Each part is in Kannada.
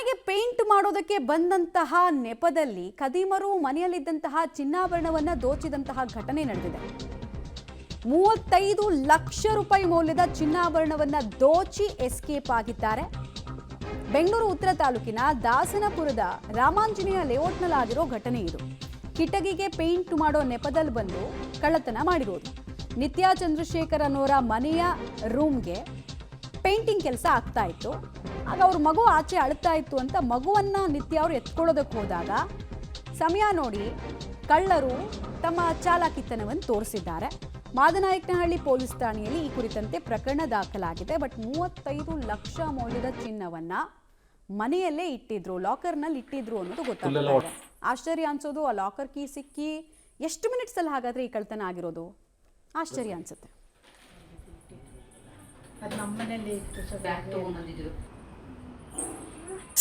ಮನೆಗೆ ಪೇಂಟ್ ಮಾಡೋದಕ್ಕೆ ಬಂದಂತಹ ನೆಪದಲ್ಲಿ ಖದೀಮರು ಮನೆಯಲ್ಲಿದ್ದಂತಹ ಚಿನ್ನಾಭರಣವನ್ನ ದೋಚಿದಂತಹ ಘಟನೆ ನಡೆದಿದೆ. 35 ಲಕ್ಷ ರೂಪಾಯಿ ಮೌಲ್ಯದ ಚಿನ್ನಾಭರಣವನ್ನ ದೋಚಿ ಎಸ್ಕೇಪ್ ಆಗಿದ್ದಾರೆ. ಬೆಂಗಳೂರು ಉತ್ತರ ತಾಲೂಕಿನ ದಾಸನಪುರದ ರಾಮಾಂಜನೇಯ ಲೇಔಟ್ನಲ್ಲಾಗಿರೋ ಘಟನೆ ಇದು. ಕಿಟಕಿಗೆ ಪೇಂಟ್ ಮಾಡೋ ನೆಪದಲ್ಲಿ ಬಂದು ಕಳ್ಳತನ ಮಾಡಿರೋದು. ನಿತ್ಯಾ ಚಂದ್ರಶೇಖರ್ ಅನ್ನೋರ ಮನೆಯ ರೂಮ್ಗೆ ಪೇಂಟಿಂಗ್ ಕೆಲಸ ಆಗ್ತಾ ಇತ್ತು. ಆಗ ಅವ್ರ ಮಗು ಆಚೆ ಅಳ್ತಾ ಇತ್ತು ಅಂತ ಮಗುವನ್ನ ನಿತ್ಯ ಅವರು ಎತ್ಕೊಳ್ಳೋದಕ್ಕೆ ಹೋದಾಗ ಸಮಯ ನೋಡಿ ಕಳ್ಳರು ತಮ್ಮ ಚಾಲಾಕಿತನವನ್ನು ತೋರಿಸಿದ್ದಾರೆ. ಮಾದನಾಯಕನಹಳ್ಳಿ ಪೊಲೀಸ್ ಠಾಣೆಯಲ್ಲಿ ಈ ಕುರಿತಂತೆ ಪ್ರಕರಣ ದಾಖಲಾಗಿದೆ. ಬಟ್ 35 ಲಕ್ಷ ಮೌಲ್ಯದ ಚಿನ್ನವನ್ನ ಮನೆಯಲ್ಲೇ ಇಟ್ಟಿದ್ರು, ಲಾಕರ್ನಲ್ಲಿ ಇಟ್ಟಿದ್ರು ಅನ್ನೋದು ಗೊತ್ತಾಗ್ತಾ ಇದೆ. ಆಶ್ಚರ್ಯ ಅನ್ಸೋದು ಆ ಲಾಕರ್ ಕೀ ಸಿಕ್ಕಿ ಎಷ್ಟು ಮಿನಿಟ್ಸ್ ಅಲ್ಲಿ ಹಾಗಾದ್ರೆ ಈ ಕಳ್ತನ ಆಗಿರೋದು ಆಶ್ಚರ್ಯ ಅನ್ಸುತ್ತೆ.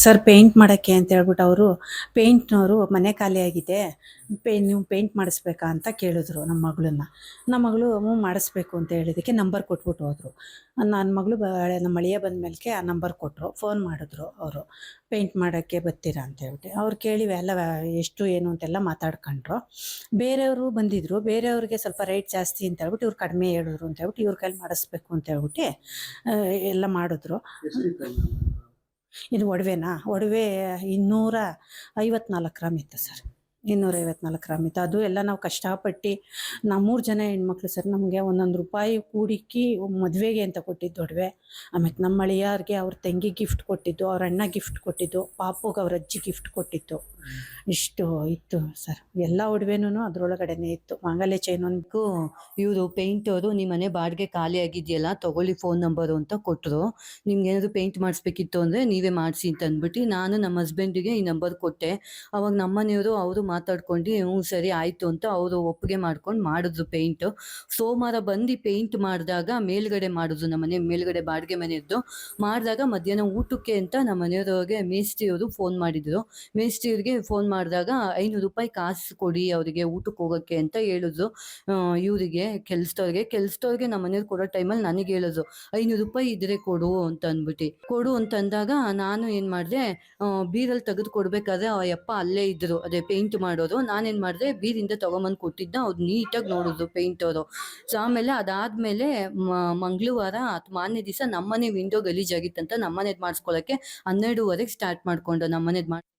ಸರ್ ಪೇಂಟ್ ಮಾಡೋಕ್ಕೆ ಅಂತ ಹೇಳ್ಬಿಟ್ಟು ಅವರು ಪೇಂಟ್ನವರು ಮನೆ ಖಾಲಿ ಆಗಿದೆ, ನೀವು ಪೇಂಟ್ ಮಾಡಿಸ್ಬೇಕಾ ಅಂತ ಕೇಳಿದ್ರು ನಮ್ಮ ಮಗಳನ್ನ. ನಮ್ಮ ಮಗಳು ಮಾಡಿಸ್ಬೇಕು ಅಂತ ಹೇಳಿದ್ದಕ್ಕೆ ನಂಬರ್ ಕೊಟ್ಬಿಟ್ಟು ಹೋದರು. ನನ್ನ ಮಗಳು ನಮ್ಮ ಅಳಿಯ ಬಂದ ಮೇಲೆ ಆ ನಂಬರ್ ಕೊಟ್ಟರು, ಫೋನ್ ಮಾಡಿದ್ರು ಅವರು ಪೇಂಟ್ ಮಾಡೋಕ್ಕೆ ಬರ್ತೀರಾ ಅಂತ ಹೇಳ್ಬಿಟ್ಟು. ಅವ್ರು ಕೇಳಿ ಎಲ್ಲ ಎಷ್ಟು ಏನು ಅಂತೆಲ್ಲ ಮಾತಾಡ್ಕೊಂಡ್ರು. ಬೇರೆಯವರು ಬಂದಿದ್ದರು, ಬೇರೆಯವ್ರಿಗೆ ಸ್ವಲ್ಪ ರೇಟ್ ಜಾಸ್ತಿ ಅಂತ ಹೇಳ್ಬಿಟ್ಟು ಇವ್ರು ಕಡಿಮೆ ಹೇಳಿದ್ರು ಅಂತ ಹೇಳ್ಬಿಟ್ಟು ಇವ್ರ ಕೈಲಿ ಮಾಡಿಸ್ಬೇಕು ಅಂತ ಹೇಳ್ಬಿಟ್ಟು ಎಲ್ಲ ಮಾಡಿದ್ರು. ಇದು ಒಡವೆ 254 ಗ್ರಾಮ್ ಇತ್ತು ಸರ್. 254 ಗ್ರಾಮ್ ಇತ್ತು. ಅದು ಎಲ್ಲ ನಾವು ಕಷ್ಟಪಟ್ಟು ನಾವು 3 ಜನ ಹೆಣ್ಮಕ್ಳು ಸರ್. ನಮಗೆ ಒಂದೊಂದು ರೂಪಾಯಿ ಕೂಡಿಕ್ಕಿ ಮದುವೆಗೆ ಅಂತ ಕೊಟ್ಟಿದ್ದು ಒಡವೆ. ಆಮೇಲೆ ನಮ್ಮ ಅಳಿಯವ್ರಿಗೆ ಅವ್ರ ತಂಗಿ ಗಿಫ್ಟ್ ಕೊಟ್ಟಿದ್ದು, ಅವ್ರ ಅಣ್ಣ ಗಿಫ್ಟ್ ಕೊಟ್ಟಿದ್ದು, ಪಾಪುಗೆ ಅವ್ರ ಅಜ್ಜಿ ಗಿಫ್ಟ್ ಕೊಟ್ಟಿತ್ತು. ಇಷ್ಟು ಇತ್ತು ಸರ್. ಎಲ್ಲ ಒಡವೆನೂ ಅದರೊಳಗಡೆನೇ ಇತ್ತು. ಮಾಂಗಲ್ಯ ಚೈನ್ ಒಂದು. ಇವರು ಪೇಂಟ್ ಅವರು ನಿಮ್ಮ ಮನೆ ಬಾಡಿಗೆ ಖಾಲಿ ಆಗಿದೆಯಲ್ಲ ತಗೊಳ್ಳಿ ಫೋನ್ ನಂಬರು ಅಂತ ಕೊಟ್ಟರು. ನಿಮ್ಗೆ ಏನಾದ್ರು ಪೇಂಟ್ ಮಾಡಿಸ್ಬೇಕಿತ್ತು ಅಂದರೆ ನೀವೇ ಮಾಡಿಸಿ ಅಂತ ಅಂದ್ಬಿಟ್ಟು ನಾನು ನಮ್ಮ ಹಸ್ಬೆಂಡಿಗೆ ಈ ನಂಬರ್ ಕೊಟ್ಟೆ. ಅವಾಗ ನಮ್ಮ ಮನೆಯವರು ಅವರು ಮಾತಾಡ್ಕೊಂಡು ಸರಿ ಆಯಿತು ಅಂತ ಅವರು ಒಪ್ಪಿಗೆ ಮಾಡ್ಕೊಂಡು ಮಾಡಿದ್ರು ಪೇಂಟು. ಸೋಮವಾರ ಬಂದು ಪೇಂಟ್ ಮಾಡಿದಾಗ ಮೇಲ್ಗಡೆ ಮಾಡಿದ್ರು, ನಮ್ಮ ಮನೆ ಮೇಲ್ಗಡೆ ಬಾಡಿಗೆ ಮನೆಯದ್ದು ಮಾಡಿದಾಗ ಮಧ್ಯಾಹ್ನ ಊಟಕ್ಕೆ ಅಂತ ನಮ್ಮ ಮನೆಯವ್ರಿಗೆ ಮೇಸ್ತ್ರಿಯವರು ಫೋನ್ ಮಾಡಿದ್ರು. ಮೇಸ್ತ್ರಿಯವ್ರಿಗೆ ಫೋನ್ ಮಾಡಿದಾಗ 500 ರೂಪಾಯಿ ಕಾಸು ಕೊಡಿ ಅವರಿಗೆ ಊಟಕ್ಕೆ ಹೋಗೋಕ್ಕೆ ಅಂತ ಹೇಳಿದ್ರು. ಇವರಿಗೆ ಕೆಲ್ಸದವ್ರಿಗೆ ನಮ್ಮ ಮನೆಯವ್ರು ಕೊಡೋ ಟೈಮಲ್ಲಿ ನನಗೆ ಹೇಳಿದ್ರು 500 ರೂಪಾಯಿ ಇದ್ರೆ ಕೊಡು ಅಂತ ಅಂದ್ಬಿಟ್ಟು. ಕೊಡು ಅಂತಂದಾಗ ನಾನು ಏನು ಮಾಡಿದೆ, ಬೀರಲ್ಲಿ ತೆಗೆದು ಕೊಡ್ಬೇಕಾದ್ರೆ ಆ ಯಪ್ಪ ಅಲ್ಲೇ ಇದ್ರು, ಅದೇ ಪೇಂಟ್ ಮಾಡೋರು. ನಾನೇನು ಮಾಡಿದೆ, ಬೀರಿಂದ ತೊಗೊಂಬಂದು ಕೊಟ್ಟಿದ್ದ. ಅವ್ರು ನೀಟಾಗಿ ನೋಡಿದ್ರು ಪೇಂಟ್ ಅವರು. ಸೊ ಆಮೇಲೆ ಅದಾದಮೇಲೆ ಮಂಗಳವಾರ ಮಾರನೇ ದಿವಸ ನಮ್ಮನೆ ವಿಂಡೋ ಗಲೀಜಾಗಿತ್ತಂತ ನಮ್ಮನೇದು ಮಾಡಿಸ್ಕೊಳ್ಳೋಕ್ಕೆ 12:30ಗೆ ಸ್ಟಾರ್ಟ್ ಮಾಡ್ಕೊಂಡು ನಮ್ಮನೇದು